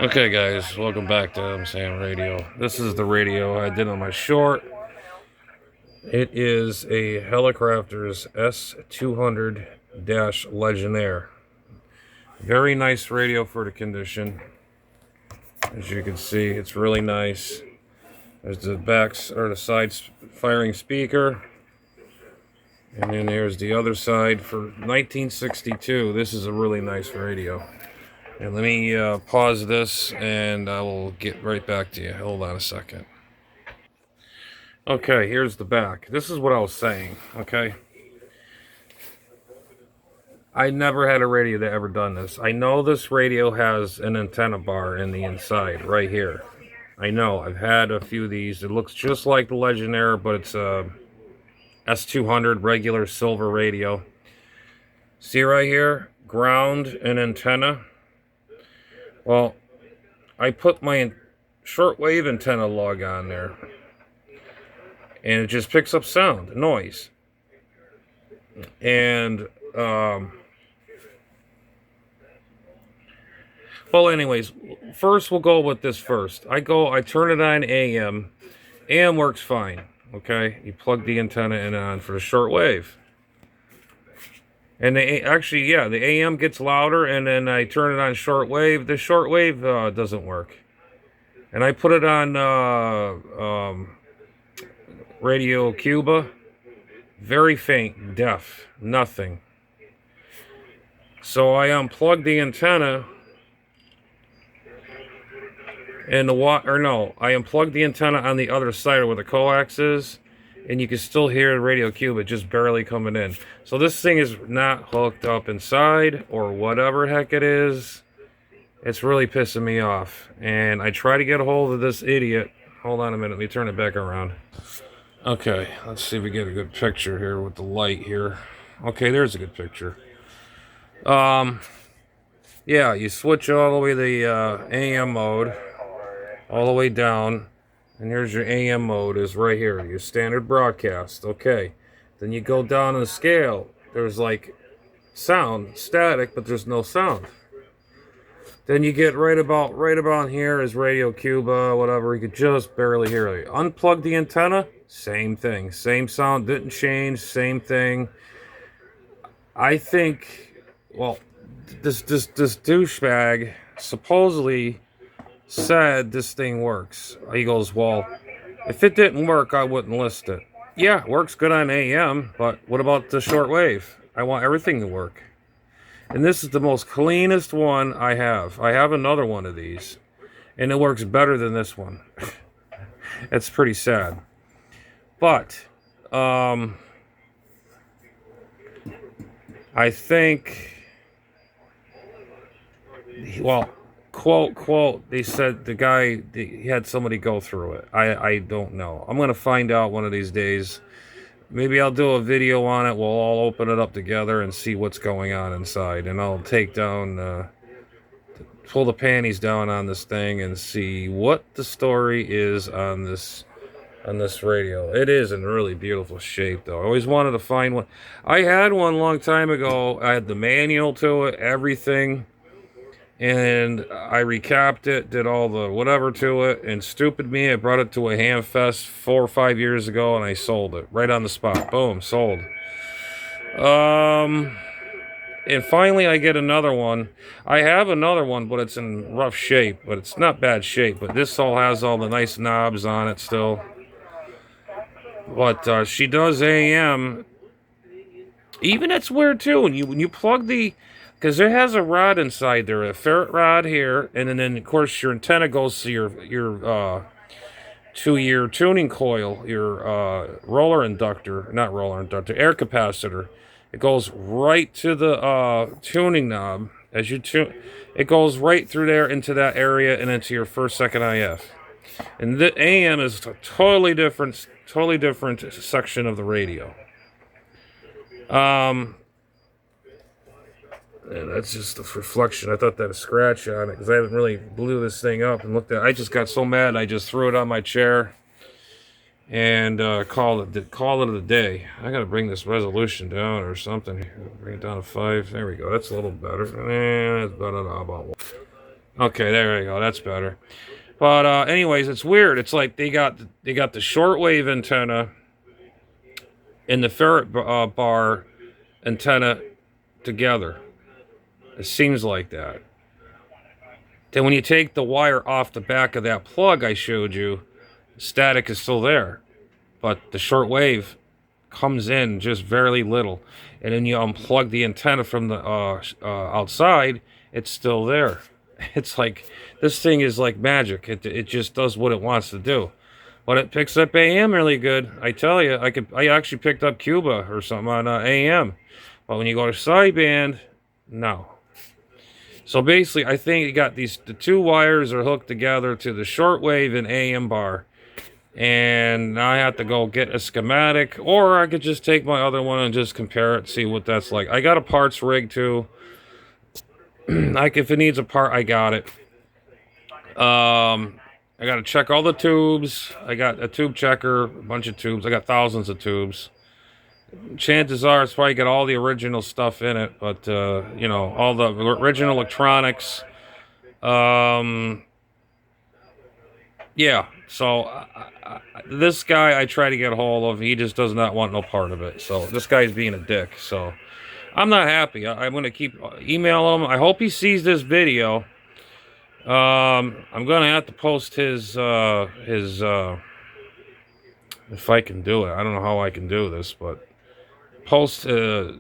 Okay guys, welcome back to Sam Radio. This is the radio I did on my short. It is a hallicrafters s-200 legionar. Very nice radio for the condition. As you can see, it's really nice. There's the backs or the side firing speaker. And then there's the other side for 1962. This is a really nice radio. And let me pause this and I will get right back to you. Hold on a second. Okay, here's the back. This is what I was saying, okay? I never had a radio that ever done this. I know this radio has an antenna bar in the inside, right here. I know, I've had a few of these. It looks just like the Legionnaire, but it's a s-200 regular silver radio. See right here? Ground and antenna. Well, I put my shortwave antenna lug on there. And it just picks up sound, noise. And, well, anyways, first we'll go with this first. I turn it on AM. AM works fine, okay? You plug the antenna in on for the shortwave. And actually, yeah, the AM gets louder, and then I turn it on shortwave. The shortwave doesn't work. And I put it on Radio Cuba. Very faint, deaf, nothing. So I unplugged the antenna. And I unplugged the antenna on the other side where the coax is. And you can still hear the Radio Cuba just barely coming in. So this thing is not hooked up inside or whatever heck it is. It's really pissing me off. And I try to get a hold of this idiot. Hold on a minute, let me turn it back around. Okay, let's see if we get a good picture here with the light here. Okay, there's a good picture. Yeah, you switch all the way to the AM mode, all the way down. And here's your AM mode is right here, your standard broadcast. Okay, then you go down in the scale. There's like sound, static, but there's no sound. Then you get right about here is Radio Cuba, whatever. You could just barely hear it. Unplug the antenna, same thing, same sound, didn't change, same thing. I think, well, this douchebag supposedly said this thing works. He goes, well, if it didn't work, I wouldn't list it. Yeah, it works good on AM, but what about the shortwave? I want everything to work. And this is the most cleanest one I have. I have another one of these, and it works better than this one. It's pretty sad. But, I think, well, quote, they said the guy, he had somebody go through it. I don't know. I'm going to find out one of these days. Maybe I'll do a video on it. We'll all open it up together and see what's going on inside. And I'll take down, pull the panties down on this thing and see what the story is on this radio. It is in really beautiful shape, though. I always wanted to find one. I had one a long time ago. I had the manual to it, everything. And I recapped it, did all the whatever to it, and stupid me, I brought it to a ham fest 4 or 5 years ago, and I sold it right on the spot. Boom, sold. And finally I get another one. I have another one, but it's in rough shape, but it's not bad shape. But this all has all the nice knobs on it still. But she does AM. Even it's weird too. When you plug the, because it has a rod inside there, a ferret rod here, and then of course your antenna goes to your tuning coil, your air capacitor. It goes right to the tuning knob. As you tune, it goes right through there into that area and into your first, second IF. And the AM is a totally different section of the radio. And that's just a reflection. I thought that a scratch on it because I haven't really blew this thing up and looked at it. I just got so mad I just threw it on my chair and called it a day. I gotta bring this resolution down or something. Bring it down to 5. There we go. That's a little better. That's about one. Okay, there we go. That's better. But anyways, it's weird. It's like they got the shortwave antenna and the ferret bar antenna together. It seems like that. Then when you take the wire off the back of that plug I showed you, static is still there, but the shortwave comes in just very little, and then you unplug the antenna from the outside, it's still there. It's like this thing is like magic. It just does what it wants to do, but it picks up AM really good. I tell you, I actually picked up Cuba or something on AM, but when you go to sideband, no. So basically, I think you got the two wires are hooked together to the shortwave and AM bar. And now I have to go get a schematic, or I could just take my other one and just compare it, see what that's like. I got a parts rig too. Like if it needs a part, I got it. I got to check all the tubes. I got a tube checker, a bunch of tubes. I got thousands of tubes. Chances are it's probably got all the original stuff in it, but you know, all the original electronics. Yeah, so this guy I try to get a hold of. He just does not want no part of it. So this guy's being a dick. So I'm not happy. I'm going to keep emailing him. I hope he sees this video. I'm going to have to post his if I can do it. I don't know how I can do this, but post, of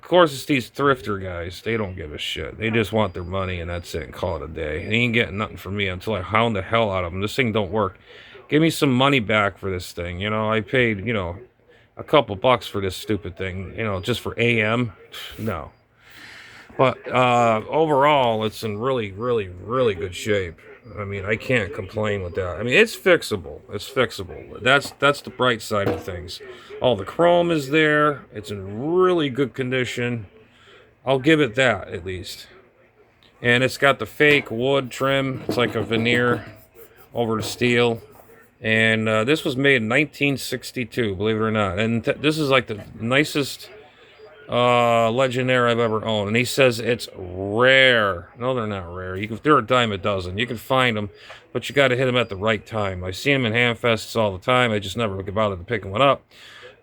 course, it's these thrifter guys. They don't give a shit. They just want their money, and that's it, and call it a day. They ain't getting nothing from me until I hound the hell out of them. This thing don't work. Give me some money back for this thing. You know, I paid, you know, a couple bucks for this stupid thing, you know, just for AM. No. But overall, it's in really, really, really good shape. I mean, I can't complain with that. I mean, it's fixable. It's fixable. That's the bright side of things. All the chrome is there. It's in really good condition. I'll give it that, at least. And it's got the fake wood trim. It's like a veneer over the steel. And this was made in 1962, believe it or not. And this is like the nicest legionar I've ever owned. And he says it's rare. No, they're not rare. They're a dime a dozen. You can find them, but you got to hit them at the right time. I see them in handfests all the time. I just never get bothered to picking one up.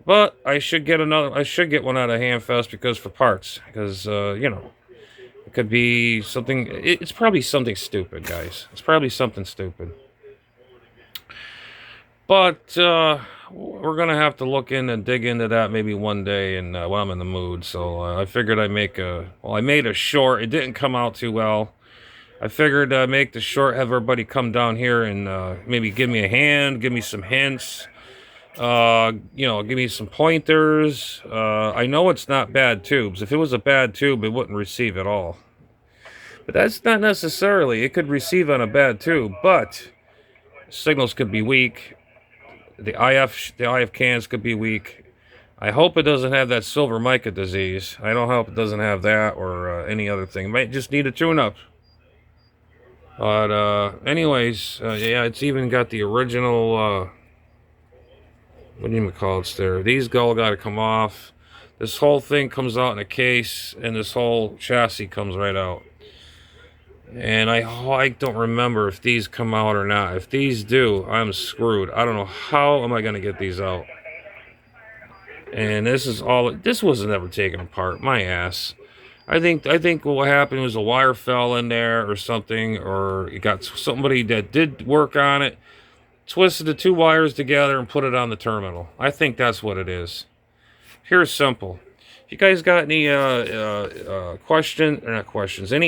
But I should get another. I should get one out of handfest because for parts, because you know, it could be something. It's probably something stupid, guys. It's probably something stupid. But we're going to have to look in and dig into that maybe one day and when I'm in the mood. So I figured I'd make I made a short. It didn't come out too well. I figured make the short, have everybody come down here and maybe give me a hand, give me some hints, you know, give me some pointers. I know it's not bad tubes. If it was a bad tube, it wouldn't receive at all. But that's not necessarily. It could receive on a bad tube, but signals could be weak. The IF cans could be weak. I hope it doesn't have that silver mica disease. I don't hope it doesn't have that or any other thing. It might just need a tune-up. But anyways, yeah, it's even got the original. What do you call it? There, these all got to come off. This whole thing comes out in a case, and this whole chassis comes right out. And I don't remember if these come out or not. If these do, I'm screwed. I don't know how am I going to get these out. And this is all. This wasn't ever taken apart. My ass. I think what happened was a wire fell in there or something, or you got somebody that did work on it, twisted the two wires together and put it on the terminal. I think that's what it is. Here's simple. If you guys got any any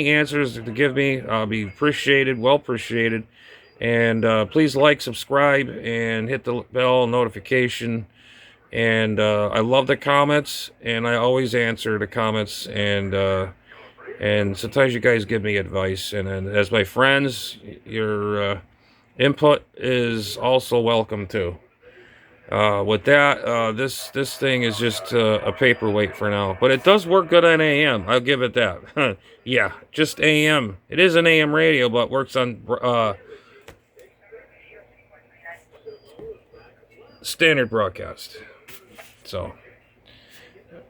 answers to give me, I'll be appreciated, well appreciated. And please like, subscribe, and hit the bell notification. And I love the comments, and I always answer the comments. And sometimes you guys give me advice. And as my friends, your input is also welcome too. With that, this thing is just a paperweight for now. But it does work good on AM. I'll give it that. Yeah, just AM. It is an AM radio, but works on standard broadcast. So,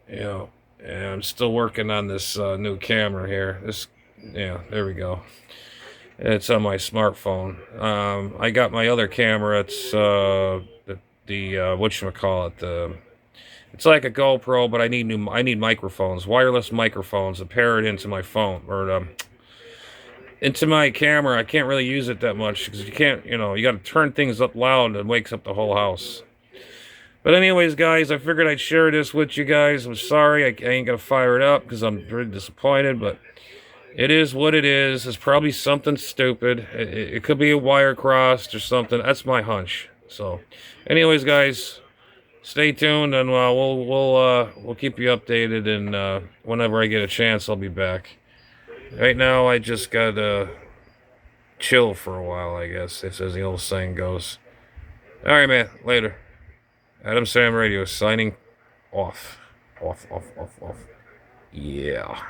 you know, and I'm still working on this new camera here. Yeah, there we go. It's on my smartphone. I got my other camera. It's the whatchamacallit, it's like a GoPro, but I need microphones, wireless microphones to pair it into my phone or into my camera. I can't really use it that much because you can't, you got to turn things up loud and it wakes up the whole house. But anyways, guys, I figured I'd share this with you guys. I'm sorry I ain't gonna fire it up because I'm really disappointed, but it is what it is. It's probably something stupid. It could be a wire crossed or something. That's my hunch. So, anyways, guys, stay tuned and we'll keep you updated. And whenever I get a chance, I'll be back. Right now, I just gotta chill for a while, I guess, as the old saying goes. All right, man. Later. Adam Sam Radio signing off. Off. Yeah.